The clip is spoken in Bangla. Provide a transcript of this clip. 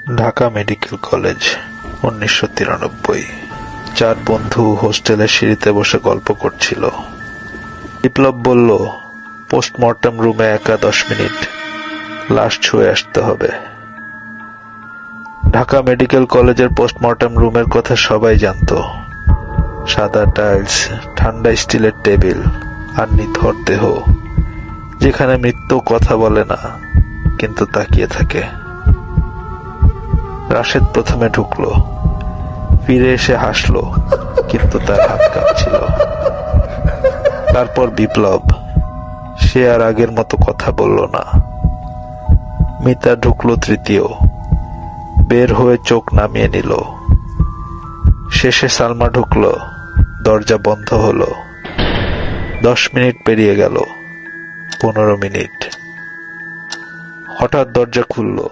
Dhaka medical college, 1993। 4 বন্ধু হোস্টেলের সিঁড়িতে বসে গল্প করছিল। বিপ্লব বলল, পোস্টমর্টম রুমে একা 10 মিনিট, লাশ ছুঁয়ে আসতে হবে। ঢাকা মেডিকেল কলেজের পোস্টমর্টম রুমের কথা সবাই জানত। সাদা টাইলস, ঠান্ডা স্টিলের টেবিল আর নিথর দেহ, যেখানে মৃত্যু কথা বলে না কিন্তু তাকিয়ে থাকে। রাশেদ প্রথমে ঢুকলো, ফিরে এসে হাসলো, কিন্তু তার হাত কাঁপছিল। তারপর বিপ্লব, সে আর আগের মতো কথা বলল না। মিতা ঢুকলো তৃতীয়, বের হয়ে চোখ নামিয়ে নিল। শেষে সালমা ঢুকলো, দরজা বন্ধ হলো। 10 মিনিট পেরিয়ে গেল, 15 মিনিট। হঠাৎ দরজা খুললো।